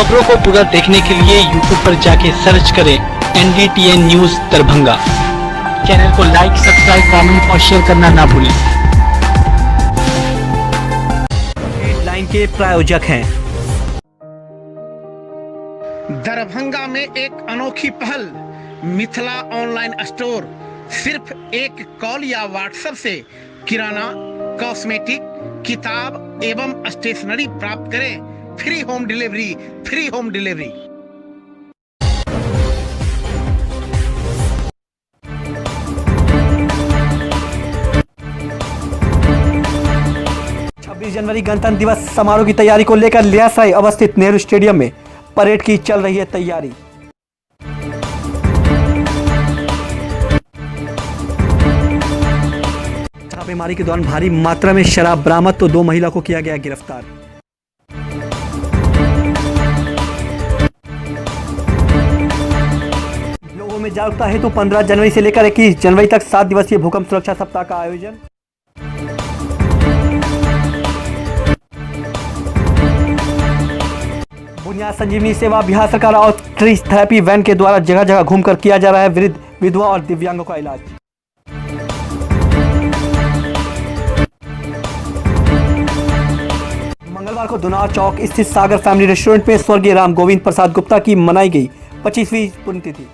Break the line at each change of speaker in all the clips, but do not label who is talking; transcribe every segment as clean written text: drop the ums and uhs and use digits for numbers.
खबरों को पूरा देखने के लिए YouTube पर जाके सर्च करें NDTN न्यूज दरभंगा। चैनल को लाइक, सब्सक्राइब, कमेंट और शेयर करना ना भूलें। हेडलाइन के प्रायोजक हैं
दरभंगा में एक अनोखी पहल, मिथिला ऑनलाइन स्टोर। सिर्फ एक कॉल या व्हाट्सएप से किराना, कॉस्मेटिक, किताब एवं स्टेशनरी प्राप्त करें। Free home delivery, free home delivery.
26 जनवरी गणतंत्र दिवस समारोह की तैयारी को लेकर लियासराय अवस्थित नेहरू स्टेडियम में परेड की चल रही है तैयारी। छापेमारी के दौरान भारी मात्रा में शराब बरामद, तो 2 महिला को किया गया गिरफ्तार। लोगों में जागरूकता हेतु 15 जनवरी से लेकर 21 जनवरी तक 7 दिवसीय भूकंप सुरक्षा सप्ताह का आयोजन। बुनियाद संजीवनी सेवा बिहार सरकार और ट्रीज थेरेपी वैन के द्वारा जगह जगह घूमकर किया जा रहा है वृद्ध, विधवा और दिव्यांगों का इलाज। मंगलवार को दुनार चौक स्थित सागर फैमिली रेस्टोरेंट में स्वर्गीय राम गोविंद प्रसाद गुप्ता की मनाई गई 25वीं पुण्यतिथि।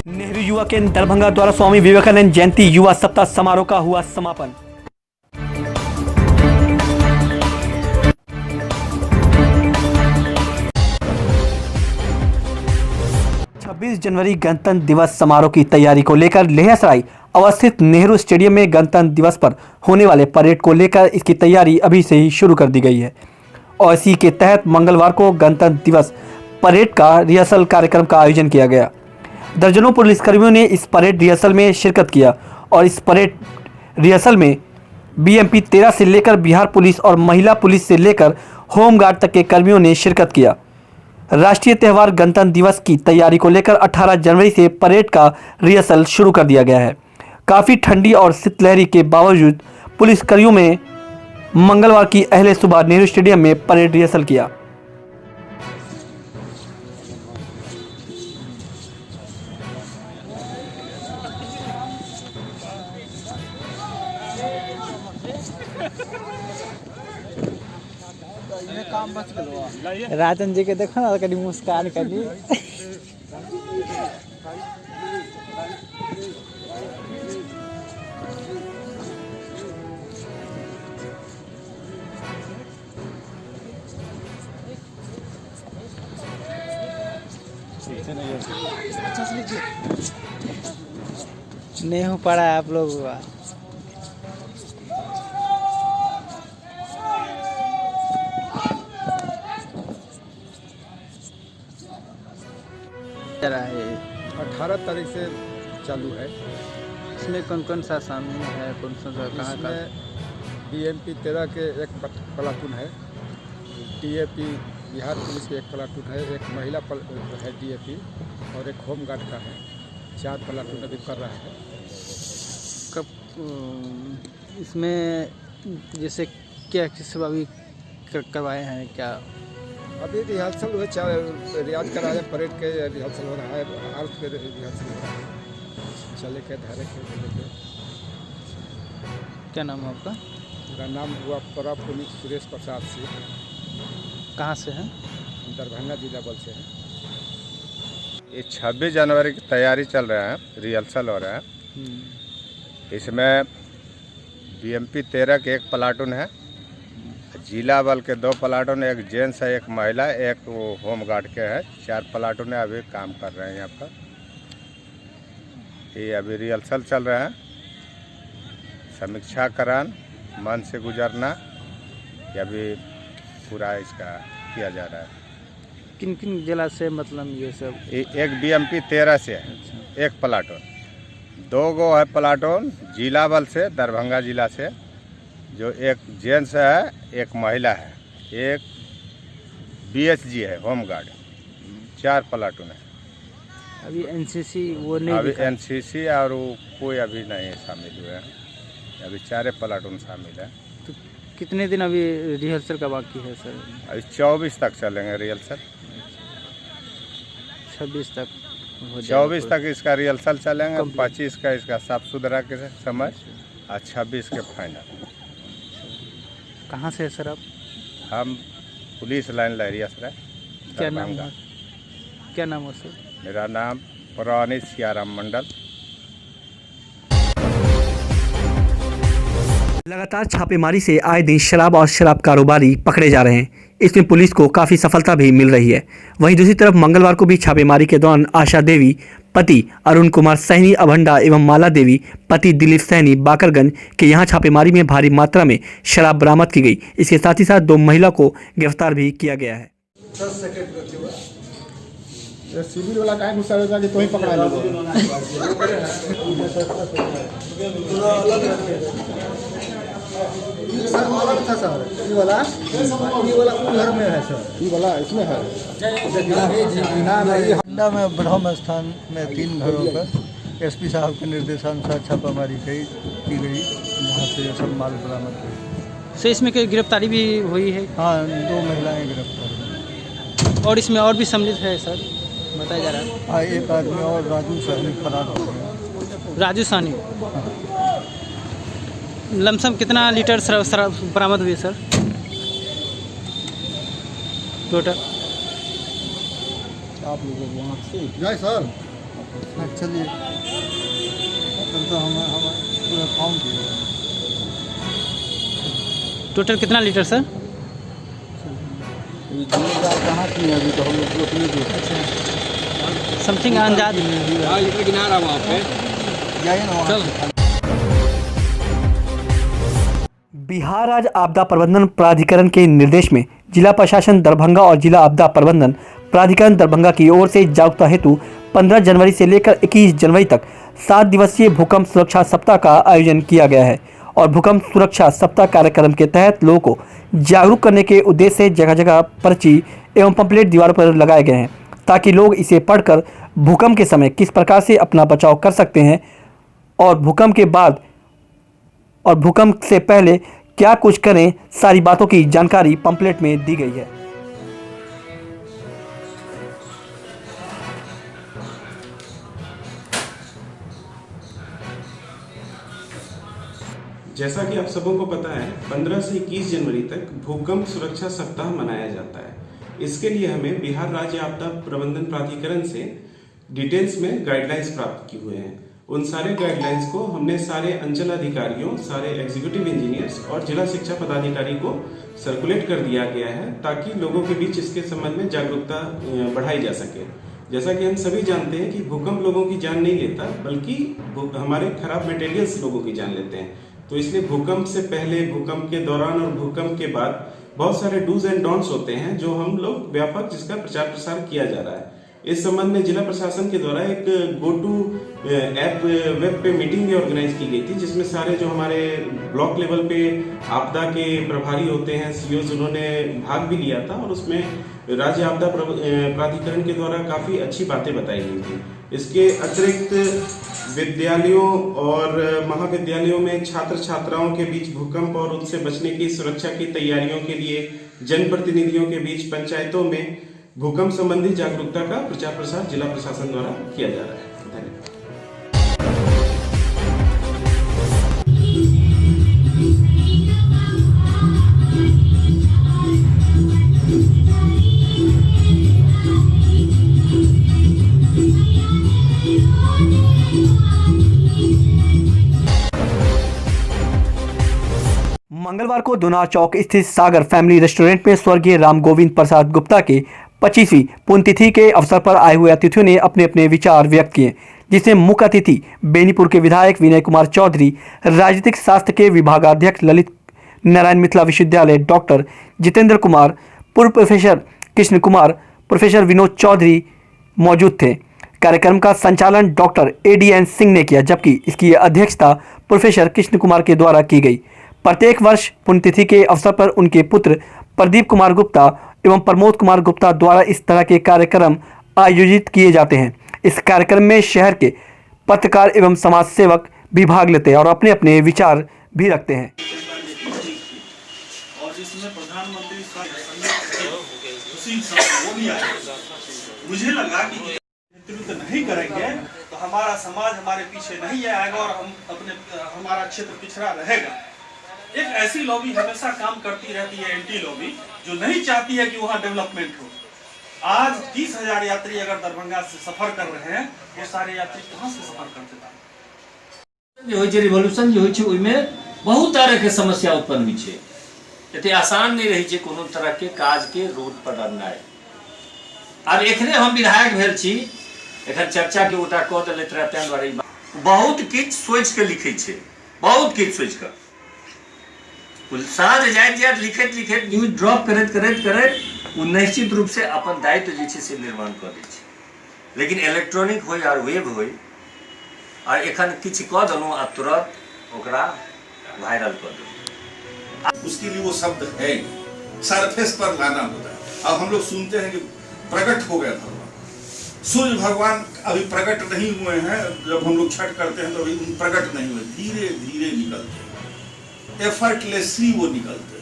नेहरू युवा केंद्र दरभंगा द्वारा स्वामी विवेकानंद जयंती युवा सप्ताह समारोह का हुआ समापन। जनवरी गणतंत्र दिवस समारोह की तैयारी को लेकर लियासराय अवस्थित नेहरू स्टेडियम में गणतंत्र दिवस पर होने वाले परेड को लेकर इसकी तैयारी अभी से ही शुरू कर दी गई है और इसी के तहत मंगलवार को गणतंत्र दिवस परेड का रिहर्सल कार्यक्रम का आयोजन किया गया। दर्जनों पुलिसकर्मियों ने इस परेड रिहर्सल में शिरकत किया और इस परेड रिहर्सल में BMP 13 से लेकर बिहार पुलिस और महिला पुलिस से लेकर होमगार्ड तक के कर्मियों ने शिरकत किया। राष्ट्रीय त्यौहार गणतंत्र दिवस की तैयारी को लेकर 18 जनवरी से परेड का रिहर्सल शुरू कर दिया गया है। काफ़ी ठंडी और शीतलहरी के बावजूद पुलिसकर्मियों में मंगलवार की अहले सुबह नेहरू स्टेडियम में परेड रिहर्सल किया।
राजन जी के देखो ना कभी मुस्कान कभी नहीं हो पा रहा है आप लोग है।
18 तारीख से चालू है।
इसमें कौन कौन सा शामिल है, कौन सा कहाँ का?
BMP 13 के एक प्लाटून है, DAP बिहार पुलिस के एक प्लाटून है, एक महिला है DAP और एक होमगार्ड का है। 4 प्लाटून अभी कर रहा है।
कब इसमें जैसे क्या किस अभी करवाए हैं क्या?
अभी रिहर्सल हुए, रियाज करा है, परेड के रिहर्सल हो रहा है, आर्थ के रिहर्सल हो रहा है, चले के धारे के।
क्या नाम है आपका?
मेरा नाम हुआ परा पुनीत सुरेश प्रसाद सिंह।
कहाँ से हैं?
दरभंगा जिला बल से है।
ये 26 जनवरी की तैयारी चल रहा है, रिहर्सल हो रहा है। इसमें BMP 13 के एक प्लाटून है, जिला बल के 2 प्लाटून, एक जेंट्स है, एक महिला, एक वो होमगार्ड के है। 4 प्लाटून अभी काम कर रहे हैं यहाँ पर। ये अभी रिहर्सल चल रहा है। समीक्षा करान, मन से गुजरना, ये अभी पूरा इसका किया जा रहा है।
किन किन जिला से मतलब ये सब?
एक BMP 13 से है, एक प्लाटून। 2 गो है प्लाटून जिला बल से, दरभंगा जिला से, जो एक जेंट्स है, एक महिला है, एक BSG है होमगार्ड। 4 प्लाटून है।
अभी NCC वो नहीं?
अभी NCC और वो कोई अभी नहीं शामिल हुए हैं। अभी 4 प्लाटून शामिल है।
कितने दिन अभी रिहर्सल का बाकी है सर?
अभी 24 तक चलेंगे रिहर्सल।
26 तक हो जाएगा
24 तक इसका रिहर्सल चलेंगे, 25 का इसका साफ सुथरा के समय और 26 के फाइनल।
कहाँ से है सर आप?
हम पुलिस लाइन लहरियासराय
क्या नाम
दरभंगा।
है? क्या नाम है सर?
मेरा नाम पुरानी सियाराम मंडल।
लगातार छापेमारी से आए दिन शराब और शराब कारोबारी पकड़े जा रहे हैं। इसमें पुलिस को काफ़ी सफलता भी मिल रही है। वहीं दूसरी तरफ मंगलवार को भी छापेमारी के दौरान आशा देवी पति अरुण कुमार सैनी अभंडा एवं माला देवी पति दिलीप सैनी बाकरगंज के यहाँ छापेमारी में भारी मात्रा में शराब बरामद की गई। इसके साथ ही साथ 2 महिला को गिरफ्तार भी किया गया है।
सिविल वाला काहे गुस्सा होता है कि तुम ही पकड़ा लो। सर अलग था सर, ये वाला घर में है सर, ये वाला इसमें है।
हंडा में ब्रह्म स्थान में 3 घरों पर एसपी साहब के निर्देशानुसार छापामारी की गई। वहाँ से सब माल बरामद हुई।
सर इसमें कोई गिरफ्तारी भी हुई है?
हाँ, 2 महिलाएं गिरफ्तार हुई।
और इसमें और भी सम्मिलित है सर, बताया जा रहा है?
हाँ, एक आदमी और राजू सहनी फरार हो गया।
राजू सानी। लमसम कितना लीटर शराब बरामद हुई सर टोटल?
आप लोगों को वहाँ से
जय सर।
चलिए तो हम पूरा काउंट किया।
टोटल कितना लीटर सर?
कहाँ की है अभी तो हम लोग अपने जो
समथिंग अंदाज?
जाइए ना वहाँ।
बिहार राज्य आपदा प्रबंधन प्राधिकरण के निर्देश में जिला प्रशासन दरभंगा और जिला आपदा प्रबंधन प्राधिकरण दरभंगा की ओर से जागरूकता हेतु 15 जनवरी से लेकर 21 जनवरी तक 7 दिवसीय भूकंप सुरक्षा सप्ताह का आयोजन किया गया है। और भूकंप सुरक्षा सप्ताह कार्यक्रम के तहत लोगों को जागरूक करने के उद्देश्य से जगह जगह पर्ची एवं पंपलेट दीवारों पर लगाए गए हैं, ताकि लोग इसे पढ़कर भूकंप के समय किस प्रकार से अपना बचाव कर सकते हैं और भूकंप के बाद और भूकंप से पहले क्या कुछ करें, सारी बातों की जानकारी पंपलेट में दी गई है।
जैसा कि आप सबों को पता है 15 से 21 जनवरी तक भूकंप सुरक्षा सप्ताह मनाया जाता है। इसके लिए हमें बिहार राज्य आपदा प्रबंधन प्राधिकरण से डिटेल्स में गाइडलाइंस प्राप्त किए हुए हैं। उन सारे गाइडलाइंस को हमने सारे अंचल अधिकारियों, सारे एग्जीक्यूटिव इंजीनियर्स और जिला शिक्षा पदाधिकारी को सर्कुलेट कर दिया गया है, ताकि लोगों के बीच इसके संबंध में जागरूकता बढ़ाई जा सके। जैसा कि हम सभी जानते हैं कि भूकंप लोगों की जान नहीं लेता, बल्कि हमारे खराब मटेरियल्स लोगों की जान लेते हैं। तो इसलिए भूकंप से पहले, भूकंप के दौरान और भूकंप के बाद बहुत सारे डूज एंड डोंट्स होते हैं, जो हम लोग व्यापक जिसका प्रचार प्रसार किया जा रहा है। इस संबंध में जिला प्रशासन के द्वारा एक गो टू ऐप वेब पे मीटिंग भी ऑर्गेनाइज की गई थी, जिसमें सारे जो हमारे ब्लॉक लेवल पे आपदा के प्रभारी होते हैं, सीओज, उन्होंने भाग भी लिया था। और उसमें राज्य आपदा प्राधिकरण के द्वारा काफी अच्छी बातें बताई गई थी। इसके अतिरिक्त विद्यालयों और महाविद्यालयों में छात्र छात्राओं के बीच भूकंप और उनसे बचने की सुरक्षा की तैयारियों के लिए जनप्रतिनिधियों के बीच पंचायतों में भूकंप संबंधी जागरूकता का प्रचार प्रसार जिला प्रशासन द्वारा किया जा रहा है। धन्यवाद।
मंगलवार को दुना चौक स्थित सागर फैमिली रेस्टोरेंट में स्वर्गीय राम गोविंद प्रसाद गुप्ता के 25वीं पुण्यतिथि के अवसर पर आए हुए अतिथियों ने अपने अपने विचार व्यक्त किए, जिसमें मुख्य अतिथि बेनीपुर के विधायक विनय कुमार चौधरी, राजनीतिक शास्त्र के विभागाध्यक्ष ललित नारायण मिथिला विश्वविद्यालय डॉक्टर जितेंद्र कुमार, पूर्व प्रोफेसर कृष्ण कुमार, प्रोफेसर विनोद चौधरी मौजूद थे। कार्यक्रम का संचालन डॉक्टर ADN सिंह ने किया, जबकि इसकी अध्यक्षता प्रोफेसर कृष्ण कुमार के द्वारा की गई। प्रत्येक वर्ष पुण्यतिथि के अवसर पर उनके पुत्र प्रदीप कुमार गुप्ता एवं प्रमोद कुमार गुप्ता द्वारा इस तरह के कार्यक्रम आयोजित किए जाते हैं। इस कार्यक्रम में शहर के पत्रकार एवं समाज सेवक भी भाग लेते हैं और अपने अपने विचार भी रखते हैं।
किया। मुझे लगा कि नेतृत्व नहीं करेंगे तो हमारा समाज हमारे पीछे नहीं आएगा और हमारा क्षेत्र पिछड़ा रहेगा। एक ऐसी लॉबी हमेशा काम करती रहती है, एंटी लॉबी, जो नहीं चाहती है कि वहाँ डेवलपमेंट हो। आज 30,000 यात्री अगर दरभंगा से सफर कर रहे हैं, वो सारे यात्री कहाँ से सफर करते थे?
रिवोल्यूशन जो होय छै ओइमे बहुत तरह के समस्या उत्पन्न होइ छै। एते आसान नहीं रही छै कोनो तरह के काज के रोड पर आननाइ। आब एखने हम विधायक भेल छी, एखन चर्चा के उठा कऽ देलैत रहे, तें दुआरे बहुत किछ सोच के लिखै छै, बहुत किछ सोच के साँझ जाइत लिखैत न्यूज ड्रॉप करैत वो निश्चित रूप से अपन दायित्व जे छै से निर्माण कऽ दै छै। लेकिन इलेक्ट्रॉनिक होय और वेब होय और एखन किछ कऽ देलहुँ आ तुरंत ओकरा वायरल कर दो।
उसके लिए वो शब्द है, सरफेस पर लाना होता है। अब हम लोग सुनते हैं कि प्रकट हो गया भगवान, सूर्य भगवान अभी प्रकट नहीं हुए हैं। जब हम लोग छठ करते हैं तो अभी प्रकट नहीं हुए, धीरे धीरे निकलते हैं, एफर्टलेसली वो निकलते हैं।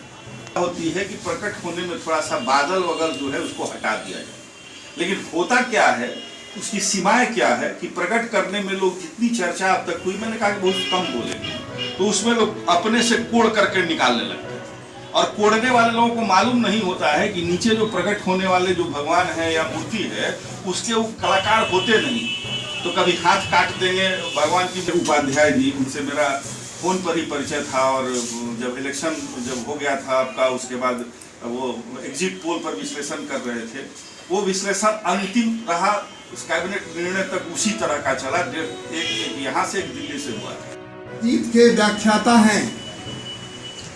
होती है कि प्रकट होने में थोड़ा सा बादल वगल जो है उसको हटा दिया जाए। लेकिन होता क्या है, उसकी सीमाएं क्या है कि प्रकट करने में लोग जितनी चर्चा अब तक हुई, मैंने कहा कि बहुत कम बोलेंगे, तो उसमें लोग अपने से कोड़ करके निकालने लगते हैं। और कोड़ने वाले लोगों को मालूम नहीं होता है कि नीचे जो प्रकट होने वाले जो भगवान है या मूर्ति है, उसके वो कलाकार होते नहीं। तो कभी हाथ काट देंगे भगवान की। उपाध्याय जी, उनसे मेरा फोन पर ही परिचय था, और जब इलेक्शन जब हो गया था आपका, उसके बाद वो एग्जिट पोल पर विश्लेषण कर रहे थे। वो विश्लेषण अंतिम रहा, उस कैबिनेट निर्णय तक उसी तरह का चला। एक यहाँ से एक दिल्ली से हुआ।
अतीत के व्याख्याता हैं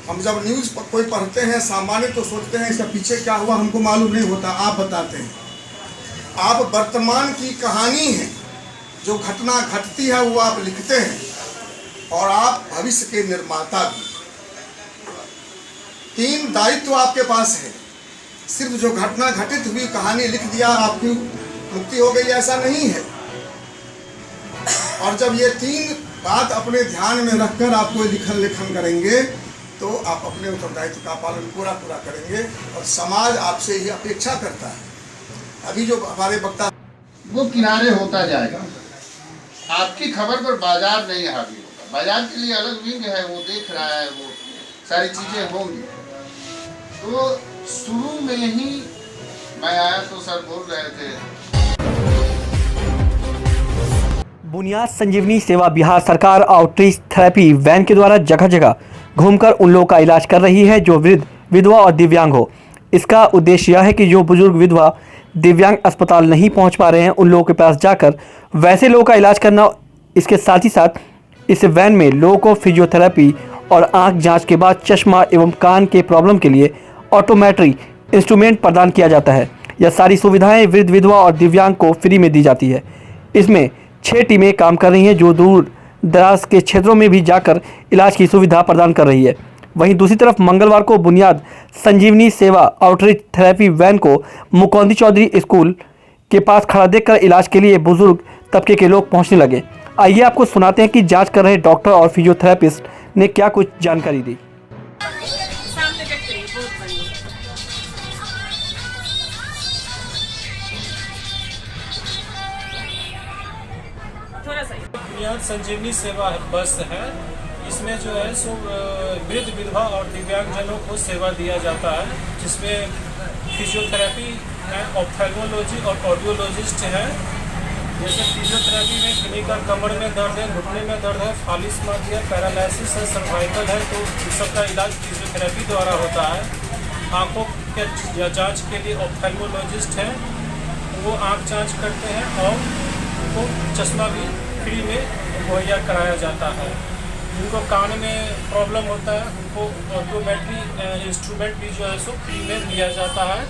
हम। जब न्यूज़ कोई पढ़ते हैं सामान्य तो सोचते हैं इसका पीछे क्या हुआ हमको मालूम नहीं होता, आप बताते हैं। आप वर्तमान की कहानी है, जो घटना घटती है वो आप लिखते हैं, और आप भविष्य के निर्माता भी। 3 दायित्व आपके पास है। सिर्फ जो घटना घटित हुई कहानी लिख दिया आपकी मुक्ति हो गई, ऐसा नहीं है। और जब ये 3 बात अपने ध्यान में रखकर आप कोई लेखन करेंगे तो आप अपने उत्तरदायित्व का पालन पूरा करेंगे, और समाज आपसे ही अपेक्षा करता है। अभी जो हमारे वक्ता
वो किनारे होता जाएगा, आपकी खबर पर बाजार नहीं हावी होगा। बाजार के लिए अलग विंग है, वो देख रहा है, वो सारी चीजें होंगी। तो शुरू में ही मैं आया तो सर बोल रहे थे।
बुनियाद संजीवनी सेवा बिहार सरकार आउटरीच थेरेपी वैन के द्वारा जगह जगह घूमकर उन लोगों का इलाज कर रही है जो वृद्ध, विधवा और दिव्यांग हो। इसका उद्देश्य यह है कि जो बुजुर्ग, विधवा, दिव्यांग अस्पताल नहीं पहुंच पा रहे हैं, उन लोगों के पास जाकर वैसे लोगों का इलाज करना। इसके साथ ही साथ इस वैन में लोगों को फिजियोथेरेपी और आंख जांच के बाद चश्मा एवं कान के प्रॉब्लम के लिए ऑटोमेट्री इंस्ट्रूमेंट प्रदान किया जाता है। यह सारी सुविधाएं वृद्ध, विधवा और दिव्यांग को फ्री में दी जाती है। इसमें 6 टीमें काम कर रही हैं जो दूर दराज के क्षेत्रों में भी जाकर इलाज की सुविधा प्रदान कर रही है। वहीं दूसरी तरफ मंगलवार को बुनियाद संजीवनी सेवा आउटरीच थेरेपी वैन को मुकौंदी चौधरी स्कूल के पास खड़ा देखकर इलाज के लिए बुजुर्ग तबके के लोग पहुंचने लगे। आइए आपको सुनाते हैं कि जांच कर रहे डॉक्टर और फिजियोथेरेपिस्ट ने क्या कुछ जानकारी दी।
बुनियाद संजीवनी सेवा बस है। इसमें जो है सो वृद्ध, विधवा और दिव्यांगजनों को सेवा दिया जाता है, जिसमें फिजियोथेरेपी है, ऑप्थेल्मोलॉजी और ऑडियोलॉजिस्ट हैं। जैसे फिजियोथेरेपी में किन्हीं का कमर में दर्द है, घुटने में दर्द है, फालिस मार्क है, पैरालिसिस है, सर्वाइकल है, तो इस सब का इलाज फिजियोथेरेपी द्वारा होता है। आँखों के या जाँच के लिए ऑप्थेल्मोलॉजिस्ट हैं, वो आँख जाँच करते हैं और उनको चश्मा भी फ्री में मुहैया कराया जाता है। जिनको कान में प्रॉब्लम होता है उनको ऑटोमेट्री इंस्ट्रूमेंट भी जो है सो फ्री में दिया जाता है।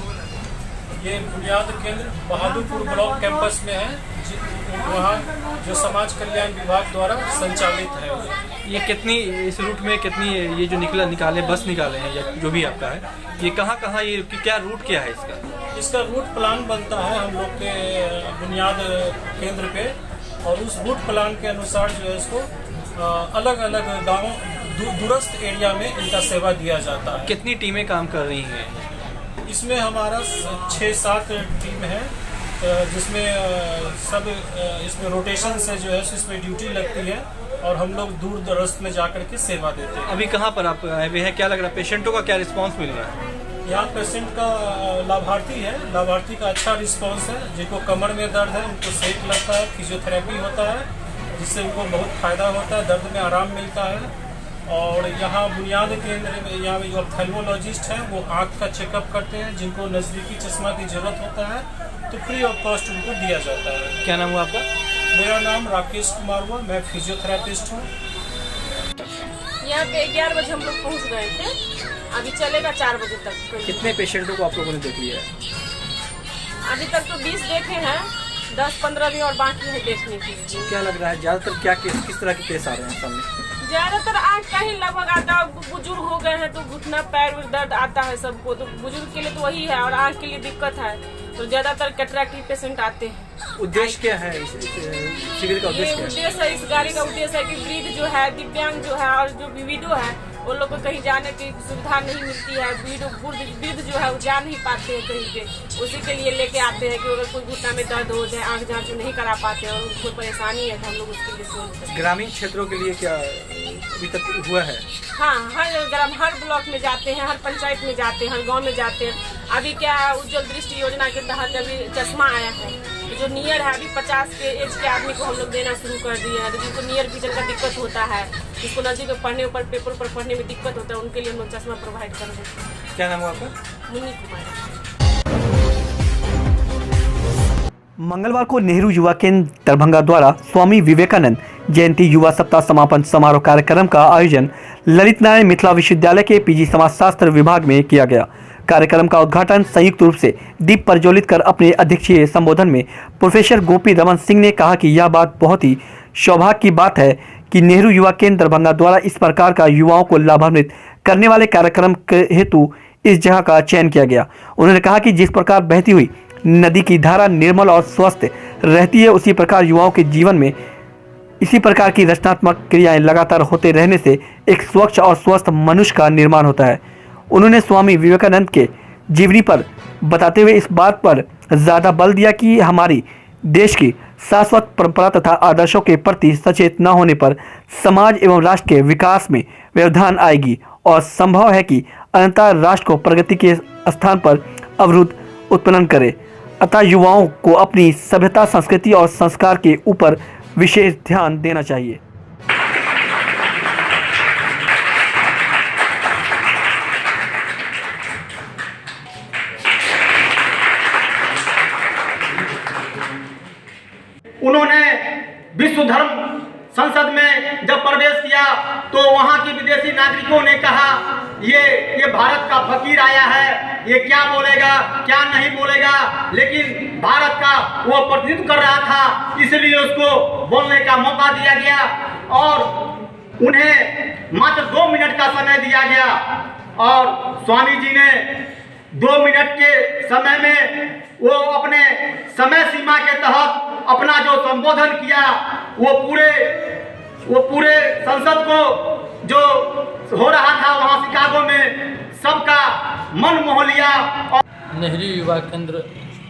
ये बुनियाद केंद्र बहादुरपुर ब्लॉक कैंपस में है, वहाँ जो समाज कल्याण विभाग द्वारा संचालित है।
ये कितनी, इस रूट में कितनी ये जो निकाले बस निकाले हैं या जो भी आपका है, ये कहाँ ये क्या रूट क्या है
इसका रूट प्लान बनता है हम लोग के बुनियाद केंद्र पे, और उस रूट प्लान के अनुसार जो है इसको अलग अलग गाँव दूरस्थ एरिया में इनका सेवा दिया जाता है।
कितनी टीमें काम कर रही हैं?
इसमें हमारा 6-7 टीम है, जिसमें सब इसमें रोटेशन से जो है इसमें ड्यूटी लगती है और हम लोग दूर दराज में जाकर के सेवा देते हैं।
अभी कहाँ पर आप आए हुए हैं, क्या लग रहा है, पेशेंटों का क्या रिस्पांस मिल रहा है?
यहाँ पेशेंट का लाभार्थी है, लाभार्थी का अच्छा रिस्पांस है। जिनको कमर में दर्द है उनको सेक लगता है, फिजियोथेरेपी होता है, जिससे उनको बहुत फ़ायदा होता है, दर्द में आराम मिलता है। और यहाँ बुनियाद केंद्र में यहाँ जो ऑप्थेल्मोलॉजिस्ट हैं वो आँख का चेकअप करते हैं। जिनको नज़दीकी चश्मा की ज़रूरत होता है तो फ्री ऑफ कॉस्ट उनको दिया जाता है।
क्या नाम हुआ आपका?
मेरा नाम राकेश कुमार हुआ, मैं फिजियोथेरेपिस्ट हूँ।
यहाँ पे 11 बजे हम लोग पहुँच गए थे, अभी चलेगा 4 बजे तक।
कितने पेशेंटों को आप लोगों ने देख लिया है?
अभी तक तो 20 देखे हैं, 10-15 भी और बाकी है देखने के लिए।
क्या लग रहा है ज़्यादातर क्या केस, किस तरह के केस आ रहे हैं सामने?
ज़्यादातर आँख का ही लगभग आता है। बुजुर्ग हो गए हैं तो घुटना पैर में दर्द आता है सबको, तो बुजुर्ग के लिए तो वही है और आँख के लिए दिक्कत है, तो ज़्यादातर कैटरेक्ट पेशेंट आते हैं।
उद्देश्य क्या है इस शिविर का?
उद्देश्य है इस गाड़ी का उद्देश्य है कि वृद्ध जो है, दिव्यांग जो है और जो विडो है उन लोग को कहीं जाने की सुविधा नहीं मिलती है। वृद्ध जो है वो जा नहीं पाते हैं कहीं पे, उसी के लिए लेके आते हैं कि अगर कोई घुटना में दर्द हो जाए, आँख जांच नहीं करा पाते और उनको परेशानी है तो हम लोग उसके लिए सोचते हैं।
ग्रामीण क्षेत्रों के लिए क्या अभी तक हुआ है?
हाँ, हर ब्लॉक में जाते हैं, हर पंचायत में जाते हैं, हर गाँव में जाते हैं। अभी क्या उज्ज्वल दृष्टि योजना के तहत अभी चश्मा आया है, जो नियर है अभी 50 के एज के आदमी को हम लोग देना शुरू कर दिए हैं। जिनको नियर विजन का दिक्कत होता है, जिसको नजदीक में पढ़ने ऊपर पेपर पर पढ़ने में दिक्कत होता है, उनके लिए हम लोग चश्मा प्रोवाइड कर देते हैं।
क्या नाम हुआ आपका?
मुन्नी कुमार।
मंगलवार को नेहरू युवा केंद्र दरभंगा द्वारा स्वामी विवेकानंद जयंती युवा सप्ताह समापन समारोह कार्यक्रम का आयोजन ललित नारायण मिथिला विश्वविद्यालय के पीजी समाजशास्त्र विभाग में किया गया। कार्यक्रम का उद्घाटन संयुक्त रूप से दीप प्रज्वलित कर अपने अध्यक्षीय संबोधन में प्रोफेसर गोपी रमन सिंह ने कहा कि यह बात बहुत ही सौभाग्य की बात है कि नेहरू युवा केंद्र दरभंगा द्वारा इस प्रकार का युवाओं को लाभान्वित करने वाले कार्यक्रम के हेतु इस जगह का चयन किया गया। उन्होंने कहा कि जिस प्रकार बहती हुई नदी की धारा निर्मल और स्वस्थ रहती है, उसी प्रकार युवाओं के जीवन में इसी प्रकार की रचनात्मक क्रियाएं लगातार होते रहने से एक स्वच्छ और स्वस्थ मनुष्य का निर्माण होता है। उन्होंने स्वामी विवेकानंद के जीवनी पर बताते हुए इस बात पर ज़्यादा बल दिया कि हमारी देश की शाश्वत परंपरा तथा आदर्शों के प्रति सचेत न होने पर समाज एवं राष्ट्र के विकास में व्यवधान आएगी और संभव है कि अंततः राष्ट्र को प्रगति के स्थान पर अवरुद्ध उत्पन्न करे। अतः युवाओं को अपनी सभ्यता, संस्कृति और संस्कार के ऊपर विशेष ध्यान देना चाहिए।
उन्होंने विश्व धर्म संसद में जब प्रवेश किया तो वहां के विदेशी नागरिकों ने कहा ये भारत का फकीर आया है, ये क्या बोलेगा क्या नहीं बोलेगा, लेकिन भारत का वो प्रतिनिधित्व कर रहा था, इसलिए उसको बोलने का मौका दिया गया और उन्हें मात्र 2 मिनट का समय दिया गया और स्वामी जी ने 2 मिनट के समय में वो अपने समय सीमा के तहत अपना जो संबोधन किया वो पूरे संसद को जो हो रहा था वहाँ शिकागो में सबका मन मोह लिया।
नेहरू युवा केंद्र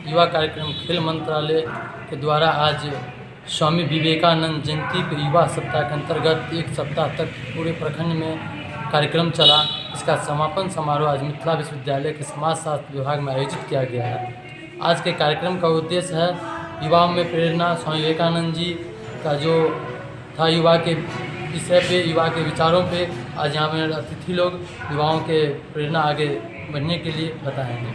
युवा कार्यक्रम खेल मंत्रालय के द्वारा आज स्वामी विवेकानंद जयंती के युवा सप्ताह के अंतर्गत 1 सप्ताह तक पूरे प्रखंड में कार्यक्रम चला। इसका समापन समारोह आज मिथिला विश्वविद्यालय के समाजशास्त्र विभाग में आयोजित किया गया है। आज के कार्यक्रम का उद्देश्य है युवाओं में प्रेरणा। स्वामी विवेकानंद जी का जो था युवा के विषय पे, युवा के विचारों पे आज यहाँ में अतिथि लोग युवाओं के प्रेरणा आगे बढ़ने के लिए बताएंगे।